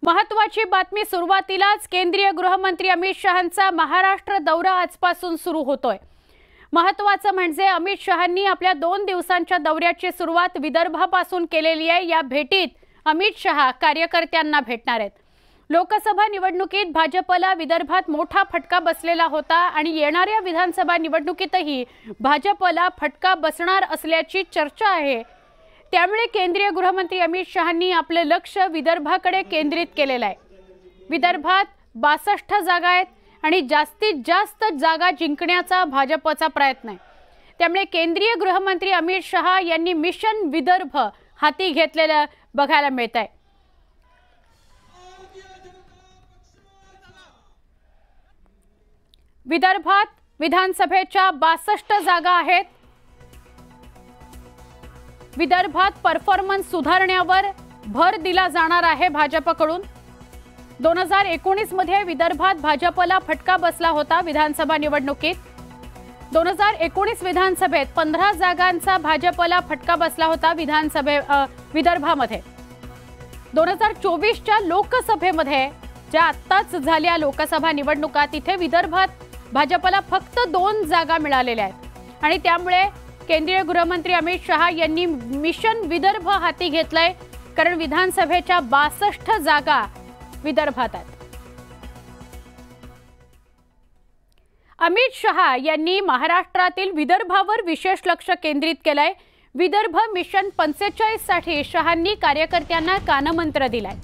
महत्त्वाची बातमी सुरुवातीलाच केंद्रीय गृहमंत्री अमित शहांचा महाराष्ट्र दौरा आजपासून सुरू होतोय। महत्त्वाचं म्हणजे अमित शहांनी आपल्या 2 दिवसांच्या दौऱ्याची सुरुवात विदर्भापासून केलेली आहे। या भेटीत अमित शहा कार्यकर्त्यांना भेटणार आहेत। लोकसभा निवडणुकीत भाजपला विदर्भात मोठा फटका बसलेला होता आणि येणाऱ्या विधानसभा निवडणुकीतही भाजपला फटका बसणार असल्याची चर्चा आहे। त्यामुळे केंद्रीय गृहमंत्री अमित शहांनी आपले लक्ष विदर्भाकडे केंद्रित केलेले आहे। विदर्भात 62 जागा आहेत आणि जास्तीत जास्त जागा जिंकण्याचा भाजपचा प्रयत्न आहे। त्यामुळे केंद्रीय गृहमंत्री अमित शहा यांनी मिशन विदर्भ हाती घेतलेलं बघायला मिळत आहे। विदर्भात विधानसभेच्या 62 जागा आहेत। विदर्भात परफॉर्मन्स सुधारण्यावर भर दिला जाणार आहे भाजपकडून। 2019 मध्ये विदर्भात भाजपला फटका बसला होता विधानसभा निवडणुकीत। 2019 विधानसभेत 15 जागांचा भाजपला फटका बसला होता विदर्भामध्ये। 2024च्या लोकसभेमध्ये ज्या आत्ताच झाल्या लोकसभा निवडणुका तिथे विदर्भात भाजपला फक्त 2 जागा मिळालेल्या आहेत आणि त्यामुळे केंद्रीय गृहमंत्री अमित शहा यांनी मिशन विदर्भ हाती घेतलंय, कारण विधानसभेच्या 62 जागा विदर्भात आहेत। अमित शहा यांनी महाराष्ट्रातील विदर्भावर विशेष लक्ष केंद्रित केलंय। विदर्भ मिशन 45 साठी शहांनी कार्यकर्त्यांना कानमंत्र दिलाय।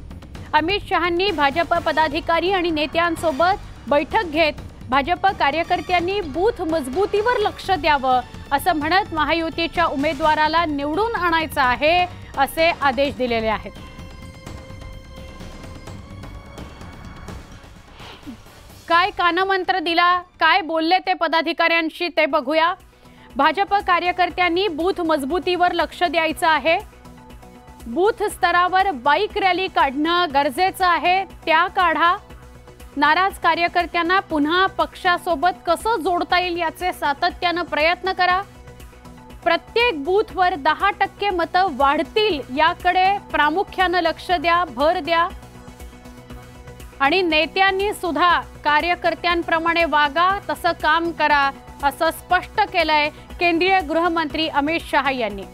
अमित शहांनी भाजप पदाधिकारी आणि नेत्यांसोबत बैठक घेत भाजप कार्यकर्त्यांनी बूथ मजबूतीवर लक्ष द्यावं असं म्हणत महायुतीच्या उमेदवाराला निवडून आणायचं आहे असे आदेश दिलेले आहेत। काय कानमंत्र दिला, काय बोलले ते पदाधिकाऱ्यांशी ते बघूया। भाजप कार्यकर्त्यांनी बूथ मजबूतीवर लक्ष द्यायचं आहे। बूथ स्तरावर बाईक रॅली काढणं गरजेचं आहे, त्या काढा। नाराज कार्यकर्त्यांना पुन्हा पक्षासोबत कसं जोडता येईल याचे सातत्याने प्रयत्न करा। प्रत्येक बूथवर 10% मतं वाढतील याकडे प्रामुख्याने लक्ष द्या, भर द्या आणि नेत्यांनी सुद्धा कार्यकर्त्यांप्रमाणे वागा, तसं काम करा असं स्पष्ट केलंय केंद्रीय गृहमंत्री अमित शहा यांनी।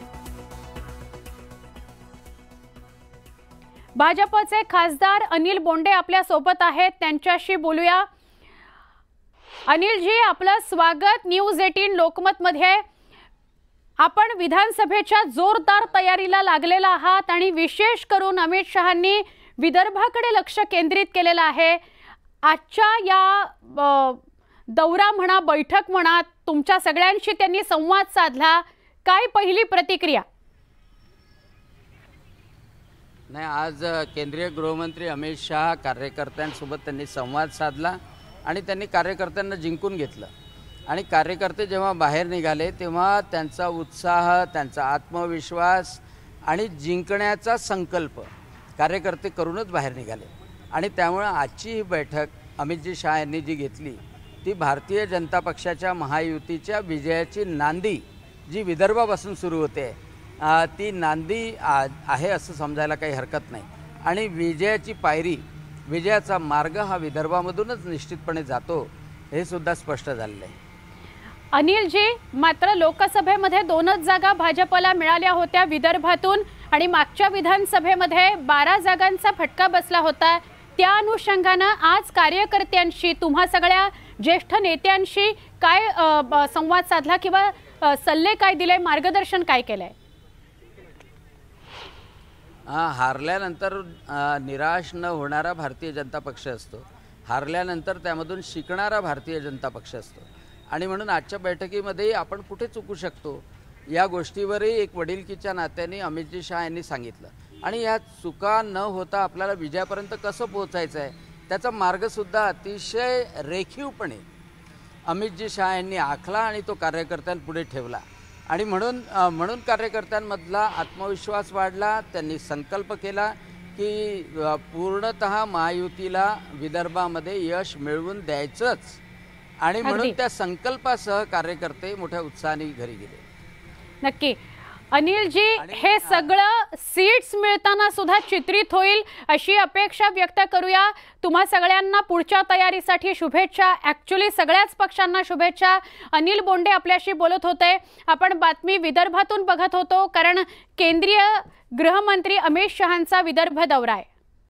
भाजपचे खासदार अनिल बोंडे आपल्या सोबत आहेत, त्यांच्याशी बोलूया। अनिल जी, आपलं स्वागत न्यूज 18 लोकमत मध्ये। आपण विधानसभेच्या जोरदार तयारीला लागलेला आहात आणि विशेष करून अमित शहांनी विदर्भाकडे लक्ष केंद्रित केलेलं आहे। आजच्या या दौरा म्हणा, बैठक म्हणा, तुमच्या सगळ्यांशी त्यांनी संवाद साधला, काय पहिली प्रतिक्रिया? नाही, आज केंद्रीय गृहमंत्री अमित शहा कार्यकर्त्यांसोबत त्यांनी संवाद साधला आणि त्यांनी कार्यकर्त्यांना जिंकून घेतलं आणि कार्यकर्ते जेव्हा बाहेर निघाले तेव्हा त्यांचा उत्साह, त्यांचा आत्मविश्वास आणि जिंकण्याचा संकल्प कार्यकर्ते करूनच बाहेर निघाले आणि त्यामुळे आजची ही बैठक अमितजी शहा यांनी जी घेतली ती भारतीय जनता पक्षाच्या महायुतीच्या विजयाची नांदी जी विदर्भापासून सुरू होते ती नांदी आहे असं समजायला काही हरकत नाही आणि विजयाची पायरी, विजयाचा मार्ग हा विदर्भामधूनच निश्चितपणे जातो हे सुद्धा स्पष्ट झालेलं आहे। अनिल जी, मात्र लोकसभेमध्ये 2च जागा भाजपला मिळाल्या होत्या विदर्भातून आणि मागच्या विधानसभेमध्ये 12 जागांचा फटका बसला होता। त्या अनुषंगाने आज कार्यकर्त्यांशी, तुम्हा सगळ्या ज्येष्ठ नेत्यांशी काय संवाद साधला किंवा सल्ले काय दिले, मार्गदर्शन काय केलंय? हारल्यानंतर निराश न होणारा भारतीय जनता पक्ष असतो, हारल्यानंतर त्यामधून शिकणारा भारतीय जनता पक्ष असतो आणि म्हणून आजच्या बैठकीमध्ये आपण कुठे चुकू शकतो या गोष्टीवरही एक वडिलकीच्या नात्याने अमितजी शहा यांनी सांगितलं आणि या चुका न होता आपल्याला विजयापर्यंत कसं पोहोचायचं आहे त्याचा मार्गसुद्धा अतिशय रेखीवपणे अमितजी शहा यांनी आखला आणि तो कार्यकर्त्यांपुढे ठेवला आणि म्हणून कार्यकर्त्यांमधला आत्मविश्वास वाढला। त्यांनी संकल्प केला की पूर्णतः महायुतीला विदर्भामध्ये यश मिळवून द्यायचंच आणि म्हणून त्या संकल्पासह कार्यकर्ते मोठ्या उत्साहाने घरी गेले। नक्की अनिलजी, हे सगळं सीट्स मिळताना सुद्धा चित्रित होईल अशी अपेक्षा व्यक्त करूया। तुम्हा सगळ्यांना पुढच्या तयारीसाठी शुभेच्छा। ऍक्च्युअली सगळ्याच पक्षांना शुभेच्छा। अनिल बोंडे आपल्याशी बोलत होते। आपण बातमी विदर्भातून बघत होतो, कारण केंद्रीय गृहमंत्री अमित शहांचा विदर्भ दौरा आहे।